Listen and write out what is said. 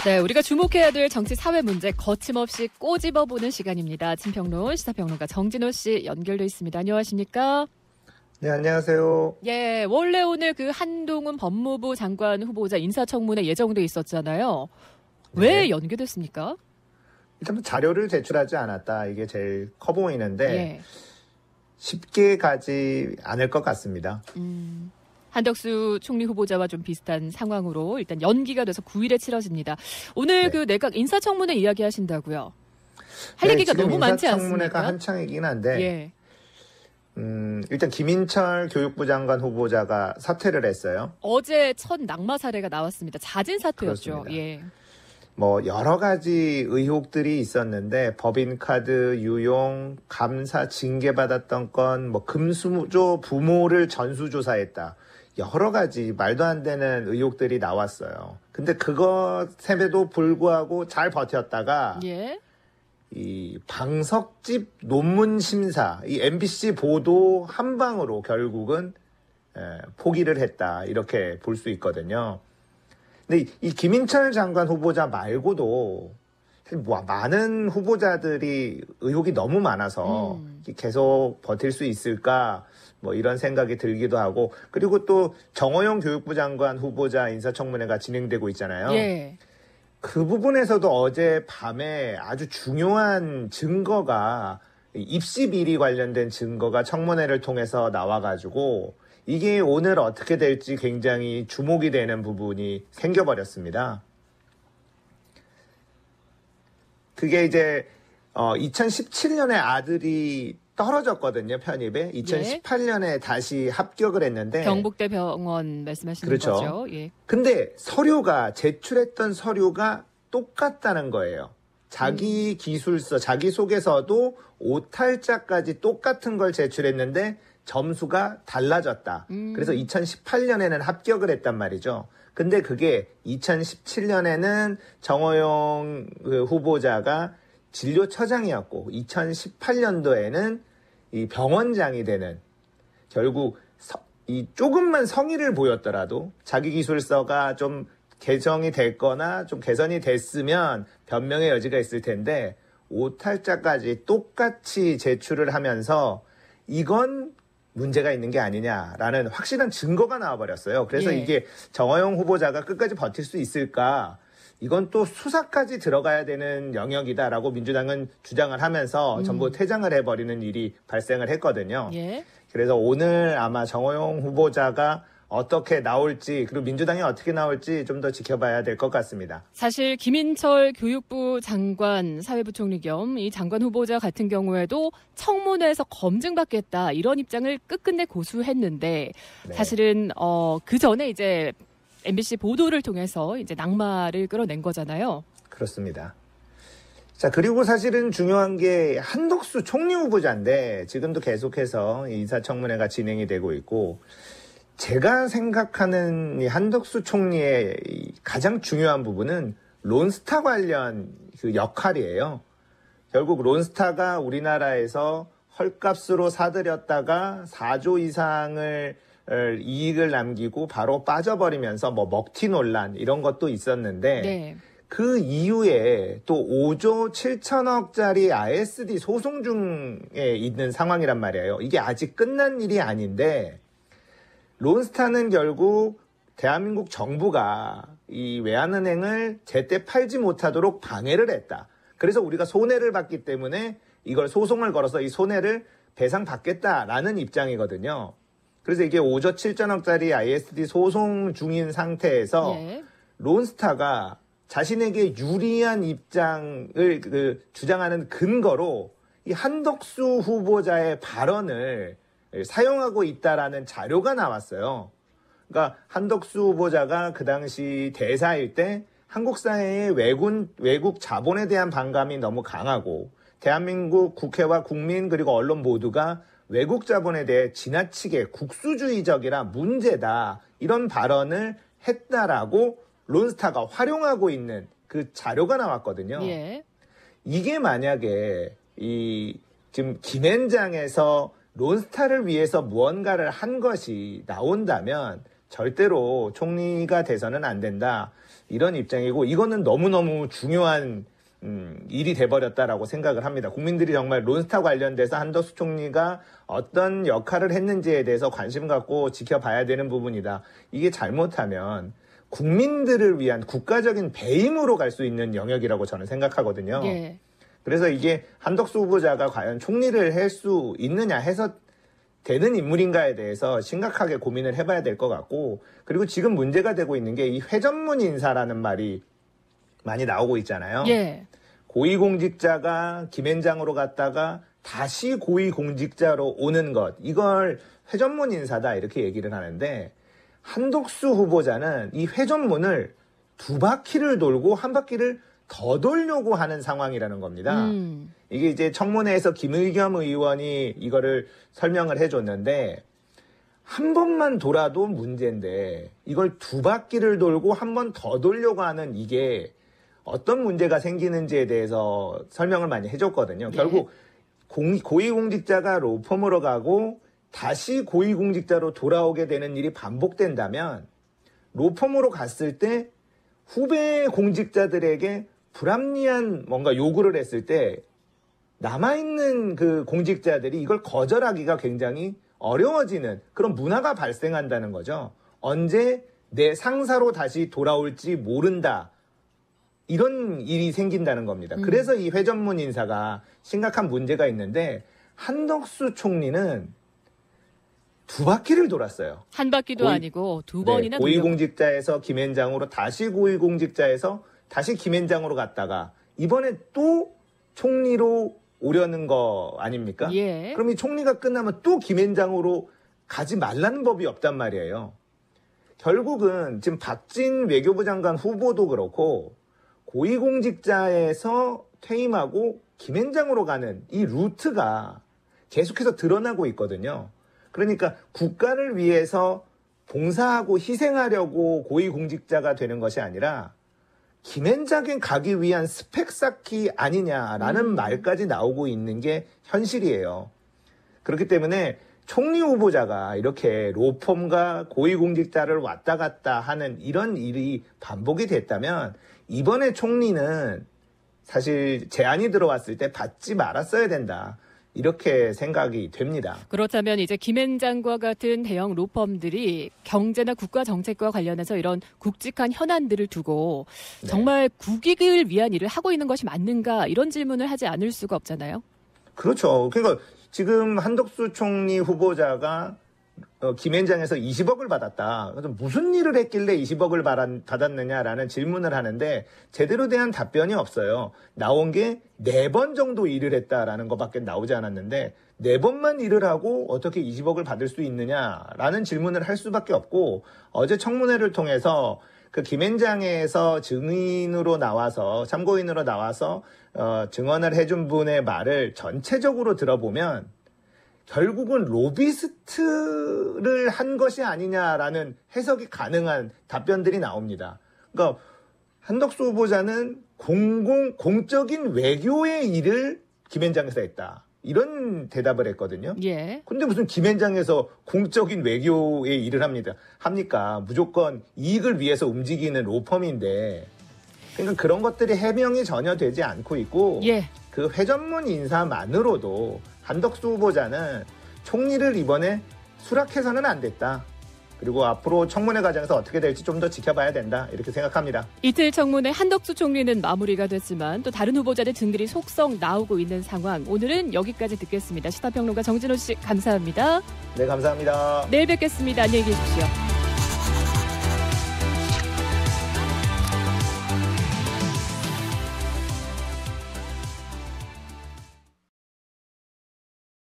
네, 우리가 주목해야 될 정치 사회 문제 거침없이 꼬집어보는 시간입니다. 친평론 시사평론가 정진호 씨 연결돼 있습니다. 안녕하십니까? 네, 안녕하세요. 예, 원래 오늘 그 한동훈 법무부 장관 후보자 인사청문회 예정돼 있었잖아요. 왜 네. 연기됐습니까? 일단 자료를 제출하지 않았다. 이게 제일 커 보이는데 예. 쉽게 가지 않을 것 같습니다. 한덕수 총리 후보자와 좀 비슷한 상황으로 일단 연기가 돼서 9일에 치러집니다. 오늘 네. 그 내각 인사청문회 이야기하신다고요? 할 얘기가 너무 많지 않습니까? 인사청문회가 한창이긴 한데 예. 일단 김인철 교육부 장관 후보자가 사퇴를 했어요. 어제 첫 낙마 사례가 나왔습니다. 잦은 사퇴였죠. 그렇습니다. 예. 뭐 여러 가지 의혹들이 있었는데 법인카드 유용, 감사 징계받았던 건, 뭐 금수저 부모를 전수조사했다. 여러 가지 말도 안 되는 의혹들이 나왔어요. 근데 그것에도 불구하고 잘 버텼다가 예. 이 방석집 논문 심사, 이 MBC 보도 한 방으로 결국은 포기를 했다. 이렇게 볼 수 있거든요. 근데 이 김인철 장관 후보자 말고도 뭐 많은 후보자들이 의혹이 너무 많아서 계속 버틸 수 있을까 뭐 이런 생각이 들기도 하고, 그리고 또 정호영 교육부 장관 후보자 인사청문회가 진행되고 있잖아요. 예. 그 부분에서도 어제 밤에 아주 중요한 증거가, 입시 비리 관련된 증거가 청문회를 통해서 나와가지고 이게 오늘 어떻게 될지 굉장히 주목이 되는 부분이 생겨버렸습니다. 그게 이제 2017년에 아들이 떨어졌거든요, 편입에. 2018년에 다시 합격을 했는데. 경북대 병원 말씀하시는 그렇죠. 거죠. 예. 근데 서류가, 제출했던 서류가 똑같다는 거예요. 자기 기술서, 자기소개서도 오탈자까지 똑같은 걸 제출했는데 점수가 달라졌다. 그래서 2018년에는 합격을 했단 말이죠. 근데 그게 2017년에는 정호영 후보자가 진료처장이었고 2018년도에는 이 병원장이 되는, 결국 이 조금만 성의를 보였더라도 자기 기술서가 좀 개정이 됐거나 좀 개선이 됐으면 변명의 여지가 있을 텐데 오탈자까지 똑같이 제출을 하면서 이건 문제가 있는 게 아니냐라는 확실한 증거가 나와버렸어요. 그래서 예. 이게 정호영 후보자가 끝까지 버틸 수 있을까? 이건 또 수사까지 들어가야 되는 영역이다라고 민주당은 주장을 하면서 전부 퇴장을 해버리는 일이 발생을 했거든요. 예. 그래서 오늘 아마 정호영 후보자가 어떻게 나올지, 그리고 민주당이 어떻게 나올지 좀 더 지켜봐야 될 것 같습니다. 사실 김인철 교육부 장관 사회부총리 겸 이 장관 후보자 같은 경우에도 청문회에서 검증받겠다 이런 입장을 끝끝내 고수했는데 네. 사실은 그 전에 이제 MBC 보도를 통해서 이제 낙마를 끌어낸 거잖아요. 그렇습니다. 자, 그리고 사실은 중요한 게 한덕수 총리 후보자인데 지금도 계속해서 인사청문회가 진행이 되고 있고, 제가 생각하는 이 한덕수 총리의 가장 중요한 부분은 론스타 관련 그 역할이에요. 결국 론스타가 우리나라에서 헐값으로 사들였다가 4조 이상을 이익을 남기고 바로 빠져버리면서 뭐 먹튀 논란 이런 것도 있었는데 네. 그 이후에 또 5조 7천억짜리 ISD 소송 중에 있는 상황이란 말이에요. 이게 아직 끝난 일이 아닌데 론스타는 결국 대한민국 정부가 이 외환은행을 제때 팔지 못하도록 방해를 했다. 그래서 우리가 손해를 봤기 때문에 이걸 소송을 걸어서 이 손해를 배상받겠다라는 입장이거든요. 그래서 이게 5조 7천억짜리 ISD 소송 중인 상태에서 예. 론스타가 자신에게 유리한 입장을 주장하는 근거로 이 한덕수 후보자의 발언을 사용하고 있다라는 자료가 나왔어요. 그러니까 한덕수 후보자가 그 당시 대사일 때 한국 사회의 외국 자본에 대한 반감이 너무 강하고 대한민국 국회와 국민 그리고 언론 모두가 외국 자본에 대해 지나치게 국수주의적이라 문제다 이런 발언을 했다라고 론스타가 활용하고 있는 그 자료가 나왔거든요. 예. 이게 만약에 지금 김앤장에서 론스타를 위해서 무언가를 한 것이 나온다면 절대로 총리가 돼서는 안 된다. 이런 입장이고 이거는 너무너무 중요한 일이 돼버렸다라고 생각을 합니다. 국민들이 정말 론스타 관련돼서 한덕수 총리가 어떤 역할을 했는지에 대해서 관심 갖고 지켜봐야 되는 부분이다. 이게 잘못하면 국민들을 위한 국가적인 배임으로 갈 수 있는 영역이라고 저는 생각하거든요. 예. 그래서 이게 한덕수 후보자가 과연 총리를 할 수 있느냐 해서 되는 인물인가에 대해서 심각하게 고민을 해봐야 될 것 같고, 그리고 지금 문제가 되고 있는 게 이 회전문 인사라는 말이 많이 나오고 있잖아요. 예. 고위공직자가 김앤장으로 갔다가 다시 고위공직자로 오는 것, 이걸 회전문 인사다 이렇게 얘기를 하는데, 한덕수 후보자는 이 회전문을 2바퀴를 돌고 1바퀴를 더 돌려고 하는 상황이라는 겁니다. 이게 이제 청문회에서 김의겸 의원이 이거를 설명을 해줬는데, 한 번만 돌아도 문제인데 이걸 2바퀴를 돌고 한 번 더 돌려고 하는 이게 어떤 문제가 생기는지에 대해서 설명을 많이 해줬거든요. 네. 결국 고위공직자가 로펌으로 가고 다시 고위공직자로 돌아오게 되는 일이 반복된다면, 로펌으로 갔을 때 후배 공직자들에게 불합리한 뭔가 요구를 했을 때 남아있는 그 공직자들이 이걸 거절하기가 굉장히 어려워지는 그런 문화가 발생한다는 거죠. 언제 내 상사로 다시 돌아올지 모른다. 이런 일이 생긴다는 겁니다. 그래서 이 회전문 인사가 심각한 문제가 있는데, 한덕수 총리는 2바퀴를 돌았어요. 한 바퀴도 아니고 2번이나 고위공직자에서 김앤장으로 다시 고위공직자에서 다시 김앤장으로 갔다가 이번에 또 총리로 오려는 거 아닙니까? 예. 그럼 이 총리가 끝나면 또 김앤장으로 가지 말라는 법이 없단 말이에요. 결국은 지금 박진 외교부 장관 후보도 그렇고 고위공직자에서 퇴임하고 김앤장으로 가는 이 루트가 계속해서 드러나고 있거든요. 그러니까 국가를 위해서 봉사하고 희생하려고 고위공직자가 되는 것이 아니라 김앤장에 가기 위한 스펙 쌓기 아니냐라는 말까지 나오고 있는 게 현실이에요. 그렇기 때문에 총리 후보자가 이렇게 로펌과 고위공직자를 왔다 갔다 하는 이런 일이 반복이 됐다면 이번에 총리는 사실 제안이 들어왔을 때 받지 말았어야 된다. 이렇게 생각이 됩니다. 그렇다면 이제 김앤장과 같은 대형 로펌들이 경제나 국가 정책과 관련해서 이런 굵직한 현안들을 두고 정말 국익을 위한 일을 하고 있는 것이 맞는가, 이런 질문을 하지 않을 수가 없잖아요. 그렇죠. 그러니까 지금 한덕수 총리 후보자가 김앤장에서 20억을 받았다. 그래서 무슨 일을 했길래 20억을 받았느냐라는 질문을 하는데 제대로 대한 답변이 없어요. 나온 게 4번 정도 일을 했다라는 것밖에 나오지 않았는데 4번만 일을 하고 어떻게 20억을 받을 수 있느냐라는 질문을 할 수밖에 없고, 어제 청문회를 통해서 그 김앤장에서 증인으로 나와서 참고인으로 나와서 증언을 해준 분의 말을 전체적으로 들어보면 결국은 로비스트를 한 것이 아니냐라는 해석이 가능한 답변들이 나옵니다. 그러니까 한덕수 후보자는 공적인 외교의 일을 김앤장에서 했다. 이런 대답을 했거든요. 예. 근데 무슨 김앤장에서 공적인 외교의 일을 합니까? 무조건 이익을 위해서 움직이는 로펌인데. 그러니까 그런 것들이 해명이 전혀 되지 않고 있고, 그 회전문 인사만으로도 한덕수 후보자는 총리를 이번에 수락해서는 안 됐다. 그리고 앞으로 청문회 과정에서 어떻게 될지 좀 더 지켜봐야 된다. 이렇게 생각합니다. 이틀 청문회 한덕수 총리는 마무리가 됐지만 또 다른 후보자들 등들이 속속 나오고 있는 상황. 오늘은 여기까지 듣겠습니다. 시사평론가 정진호 씨 감사합니다. 네, 감사합니다. 내일 뵙겠습니다. 안녕히 계십시오.